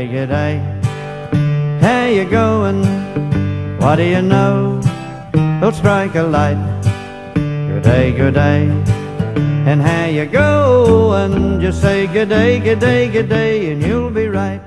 day, good day. How you going? What do you know? Don't strike a light. Good day, good day. And how you going? Just say good day, good day, good day, and you'll be right.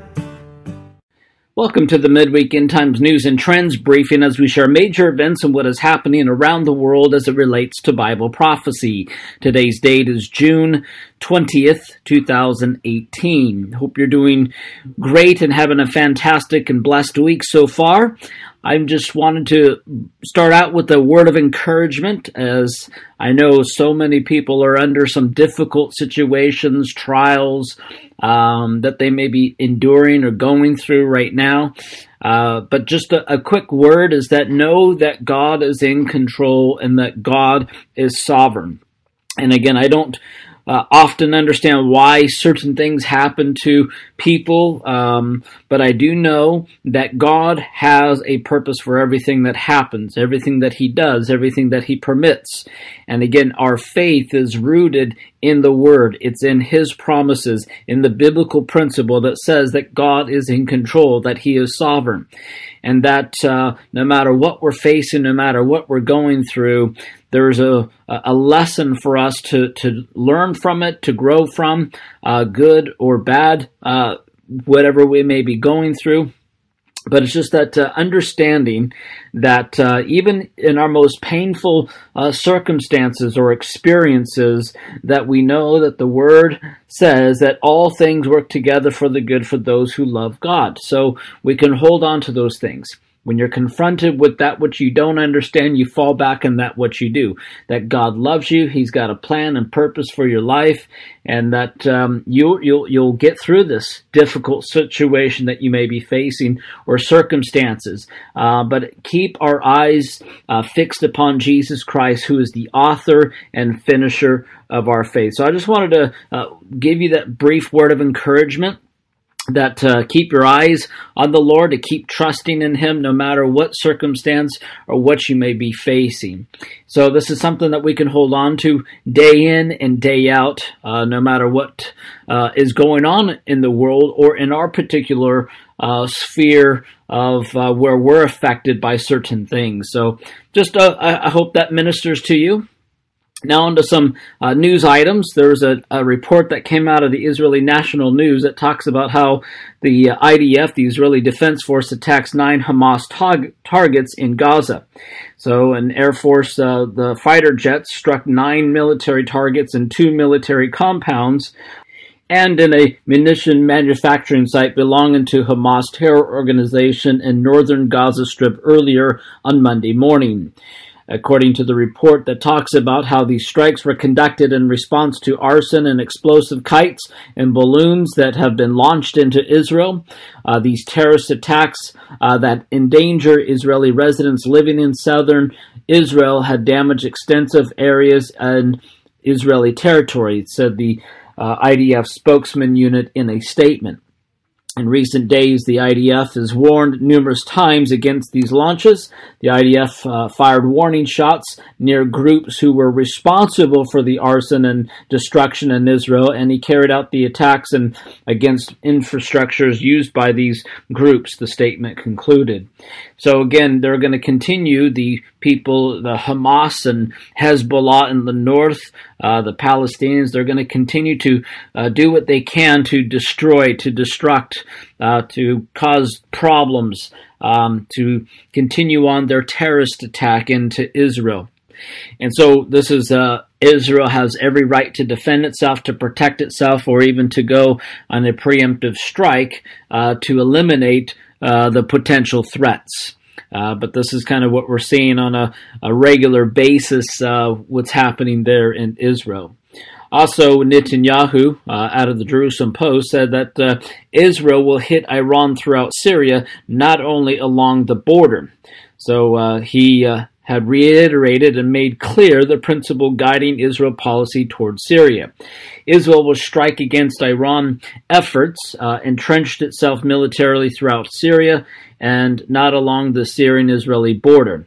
Welcome to the Midweek End Times News and Trends Briefing as we share major events and what is happening around the world as it relates to Bible prophecy. Today's date is June 20th, 2018. Hope you're doing great and having a fantastic and blessed week so far. I just wanted to start out with a word of encouragement, as I know so many people are under some difficult situations, trials that they may be enduring or going through right now. But just a quick word is that know that God is in control and that God is sovereign. And again, I don't often understand why certain things happen to people, but I do know that God has a purpose for everything that happens, everything that He does, everything that He permits. And again, our faith is rooted in the Word. It's in His promises, in the biblical principle that says that God is in control, that He is sovereign, and that no matter what we're facing, no matter what we're going through, there's a lesson for us to learn from it, to grow from, good or bad, whatever we may be going through. But it's just that understanding that even in our most painful circumstances or experiences, that we know that the Word says that all things work together for the good for those who love God. So we can hold on to those things. When you're confronted with that which you don't understand, you fall back on that what you do. That God loves you, He's got a plan and purpose for your life, and that you'll get through this difficult situation that you may be facing or circumstances. But keep our eyes fixed upon Jesus Christ, who is the author and finisher of our faith. So I just wanted to give you that brief word of encouragement, that keep your eyes on the Lord, to keep trusting in Him no matter what circumstance or what you may be facing. So this is something that we can hold on to day in and day out, no matter what is going on in the world or in our particular sphere of where we're affected by certain things. So just I hope that ministers to you. Now on to some news items. There was a report that came out of the Israeli National News that talks about how the IDF, the Israeli Defense Force, attacks 9 Hamas targets in Gaza. So an Air Force, the fighter jets struck 9 military targets in 2 military compounds and in a munition manufacturing site belonging to Hamas terror organization in northern Gaza Strip earlier on Monday morning. According to the report that talks about how these strikes were conducted in response to arson and explosive kites and balloons that have been launched into Israel. These terrorist attacks that endanger Israeli residents living in southern Israel had damaged extensive areas in Israeli territory, said the IDF spokesman unit in a statement. In recent days, the IDF has warned numerous times against these launches. The IDF fired warning shots near groups who were responsible for the arson and destruction in Israel, and he carried out the attacks against infrastructures used by these groups, the statement concluded. So again, they're going to continue, the people, the Hamas and Hezbollah in the north, the Palestinians, they're going to continue to do what they can to destroy, to destruct, to cause problems, to continue on their terrorist attack into Israel. And so this is Israel has every right to defend itself, to protect itself, or even to go on a preemptive strike to eliminate the potential threats. But this is kind of what we're seeing on a regular basis, what's happening there in Israel. Also, Netanyahu, out of the Jerusalem Post, said that Israel will hit Iran throughout Syria, not only along the border. So he had reiterated and made clear the principle guiding Israel policy toward Syria. Israel will strike against Iran efforts, entrenched itself militarily throughout Syria, and not along the Syrian-Israeli border.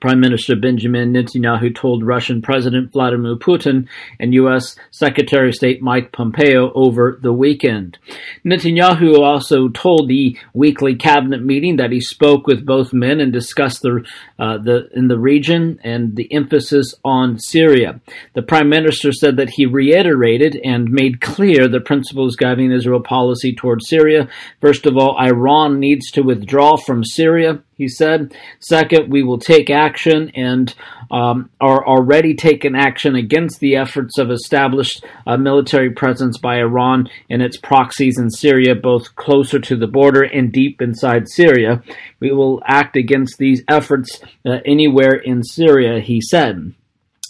Prime Minister Benjamin Netanyahu told Russian President Vladimir Putin and U.S. Secretary of State Mike Pompeo over the weekend. Netanyahu also told the weekly cabinet meeting that he spoke with both men and discussed in the region and the emphasis on Syria. The Prime Minister said that he reiterated and made clear the principles guiding Israel policy toward Syria. First of all, Iran needs to withdraw from Syria, he said. Second, we will take action and are already taking action against the efforts of established military presence by Iran and its proxies in Syria, both closer to the border and deep inside Syria. We will act against these efforts anywhere in Syria, he said.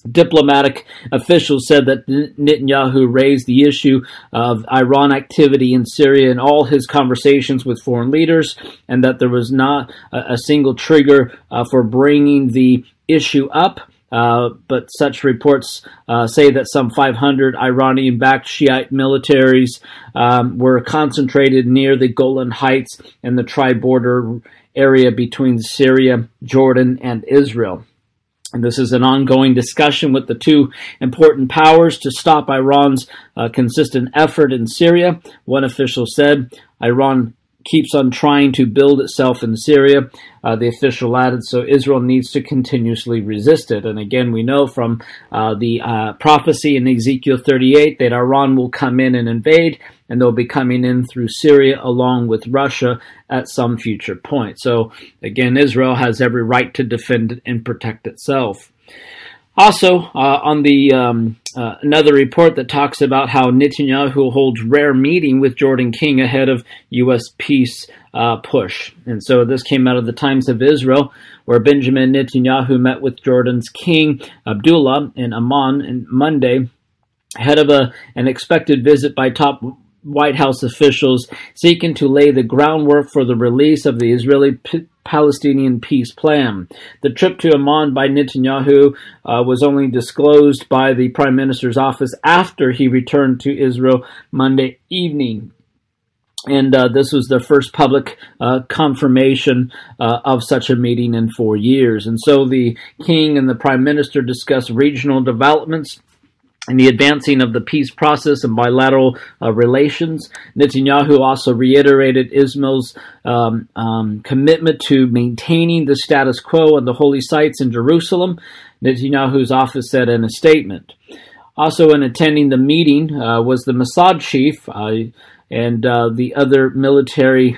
Diplomatic officials said that Netanyahu raised the issue of Iran activity in Syria in all his conversations with foreign leaders, and that there was not a single trigger for bringing the issue up. But such reports say that some 500 Iranian-backed Shiite militaries were concentrated near the Golan Heights and the tri-border area between Syria, Jordan, and Israel. And this is an ongoing discussion with the two important powers to stop Iran's consistent effort in Syria. One official said, Iran keeps on trying to build itself in Syria. The official added, so Israel needs to continuously resist it. And again, we know from the prophecy in Ezekiel 38 that Iran will come in and invade, and they'll be coming in through Syria along with Russia at some future point. So again, Israel has every right to defend and protect itself. Also, on the another report that talks about how Netanyahu holds rare meeting with Jordan King ahead of U.S. peace push. And so this came out of the Times of Israel, where Benjamin Netanyahu met with Jordan's King Abdullah in Amman on Monday, ahead of an expected visit by top White House officials seeking to lay the groundwork for the release of the Israeli-Palestinian peace plan. The trip to Amman by Netanyahu was only disclosed by the Prime Minister's office after he returned to Israel Monday evening. And this was the first public confirmation of such a meeting in 4 years. And so the King and the Prime Minister discussed regional developments and the advancing of the peace process and bilateral relations. Netanyahu also reiterated Israel's commitment to maintaining the status quo on the holy sites in Jerusalem, Netanyahu's office said in a statement. Also in attending the meeting was the Mossad chief and the other military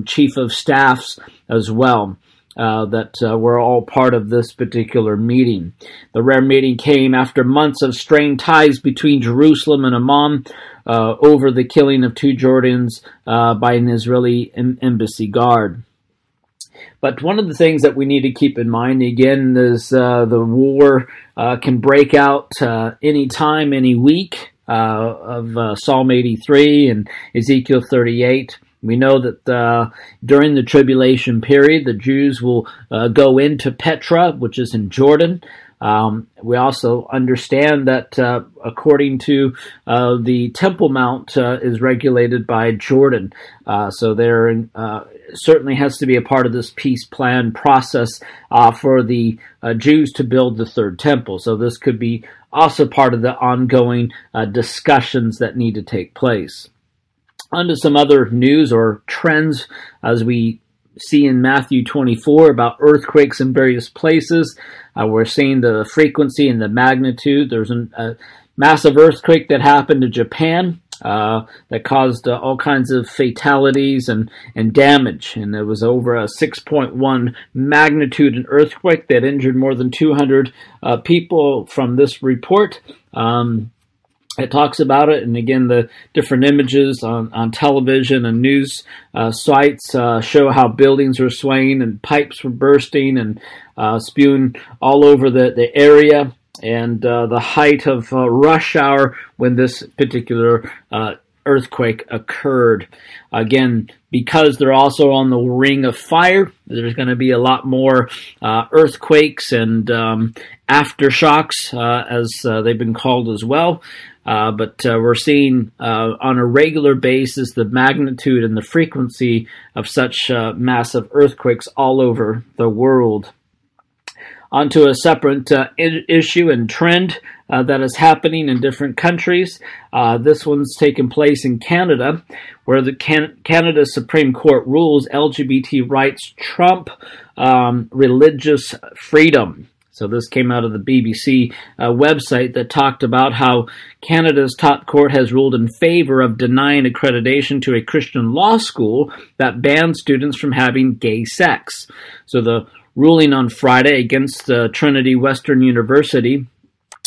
chief of staffs as well. That were all part of this particular meeting. The rare meeting came after months of strained ties between Jerusalem and Amman over the killing of two Jordans by an Israeli embassy guard. But one of the things that we need to keep in mind, again, is the war can break out any time, any week of Psalm 83 and Ezekiel 38. We know that during the tribulation period, the Jews will go into Petra, which is in Jordan. We also understand that according to the Temple Mount is regulated by Jordan. So there certainly has to be a part of this peace plan process for the Jews to build the third temple. So this could be also part of the ongoing discussions that need to take place. On to some other news or trends as we see in Matthew 24 about earthquakes in various places. We're seeing the frequency and the magnitude. There's a massive earthquake that happened in Japan that caused all kinds of fatalities and damage. And it was over a 6.1 magnitude an earthquake that injured more than 200 people from this report. It talks about it, and again, the different images on television and news sites show how buildings were swaying and pipes were bursting and spewing all over the area, and the height of rush hour when this particular earthquake occurred. Again, because they're also on the ring of fire, there's going to be a lot more earthquakes and aftershocks, as they've been called as well. But we're seeing on a regular basis the magnitude and the frequency of such massive earthquakes all over the world. onto a separate issue and trend that is happening in different countries. This one's taken place in Canada, where the Canada Supreme Court rules LGBT rights trump religious freedom. So this came out of the BBC website that talked about how Canada's top court has ruled in favor of denying accreditation to a Christian law school that bans students from having gay sex. So the ruling on Friday against Trinity Western University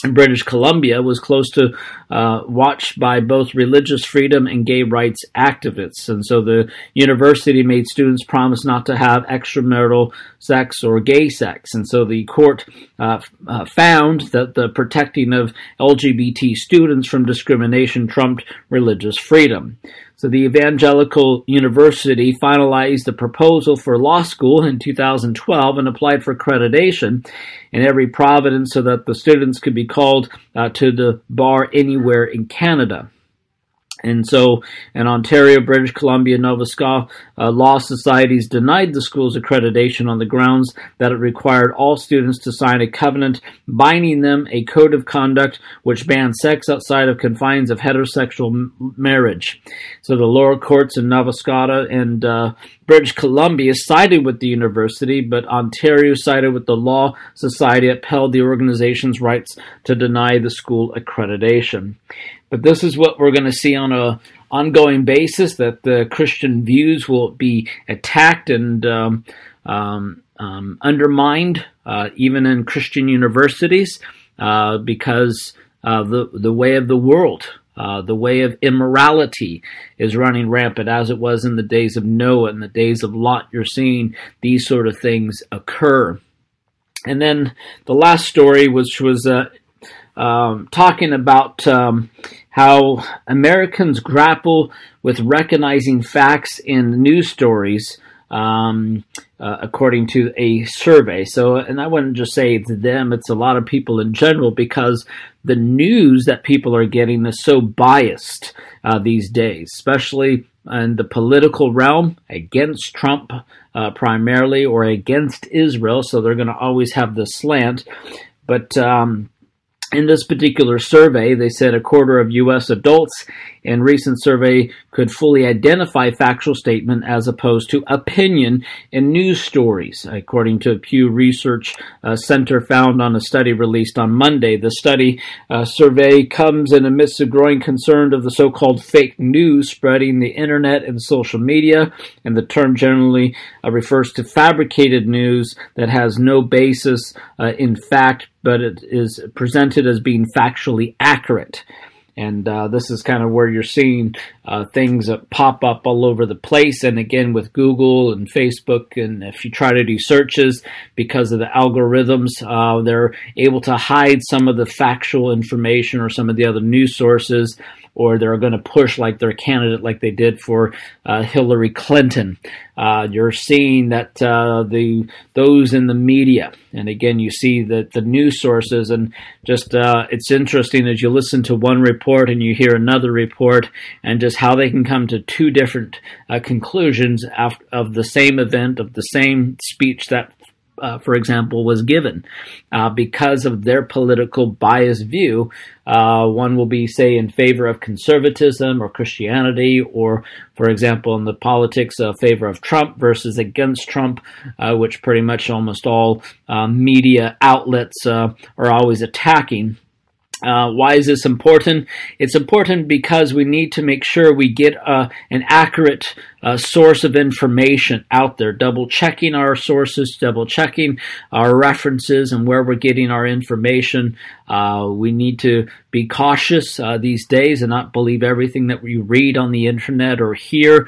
in British Columbia was close to watched by both religious freedom and gay rights activists. And so the university made students promise not to have extramarital sex or gay sex. And so the court found that the protecting of LGBT students from discrimination trumped religious freedom. So the Evangelical University finalized the proposal for law school in 2012 and applied for accreditation in every province so that the students could be called to the bar anywhere in Canada. And so in Ontario, British Columbia, Nova Scotia, law societies denied the school's accreditation on the grounds that it required all students to sign a covenant binding them a code of conduct which banned sex outside of confines of heterosexual marriage. So the lower courts in Nova Scotia and British Columbia sided with the university, but Ontario sided with the Law Society, upheld the organization's rights to deny the school accreditation. But this is what we're going to see on an ongoing basis, that the Christian views will be attacked and undermined, even in Christian universities, because the way of the world, the way of immorality is running rampant, as it was in the days of Noah and the days of Lot. You're seeing these sort of things occur. And then the last story, which was talking about how Americans grapple with recognizing facts in news stories, according to a survey. So, and I wouldn't just say it's them, it's a lot of people in general, because the news that people are getting is so biased these days, especially in the political realm, against Trump primarily, or against Israel. So they're going to always have the slant. But in this particular survey, they said a quarter of U.S. adults in recent survey could fully identify factual statement as opposed to opinion in news stories, according to a Pew Research Center found on a study released on Monday. The study survey comes in amidst a growing concern of the so-called fake news spreading the internet and social media, and the term generally refers to fabricated news that has no basis in fact, but it is presented as being factually accurate. And this is kind of where you're seeing things that pop up all over the place. And again, with Google and Facebook, and if you try to do searches, because of the algorithms, they're able to hide some of the factual information or some of the other news sources, or they're going to push like their candidate, like they did for Hillary Clinton. You're seeing that those in the media, and again, you see that the news sources, and just it's interesting as you listen to one report and you hear another report, and just how they can come to two different conclusions of the same event, of the same speech that, for example, was given because of their political biased view. One will be, say, in favor of conservatism or Christianity, or, for example, in the politics, favor of Trump versus against Trump, which pretty much almost all media outlets are always attacking. Why is this important? It's important because we need to make sure we get an accurate source of information out there, double checking our sources, double checking our references and where we're getting our information. We need to be cautious these days and not believe everything that we read on the internet or hear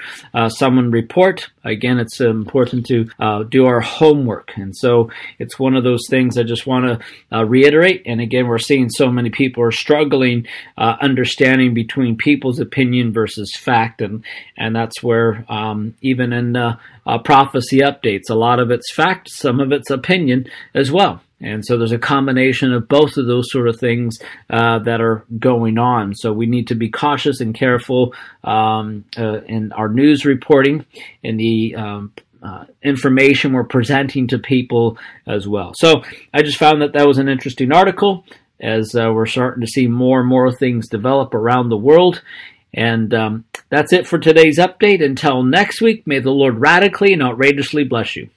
someone report. Again, it's important to do our homework. And so it's one of those things I just want to reiterate. And again, we're seeing so many people are struggling understanding between people's opinion versus fact. And that's where even in prophecy updates, a lot of it's fact, some of it's opinion as well. And so there's a combination of both of those sort of things that are going on. So we need to be cautious and careful in our news reporting, in the information we're presenting to people as well. So I just found that was an interesting article, as we're starting to see more and more things develop around the world. And that's it for today's update. Until next week, may the Lord radically and outrageously bless you.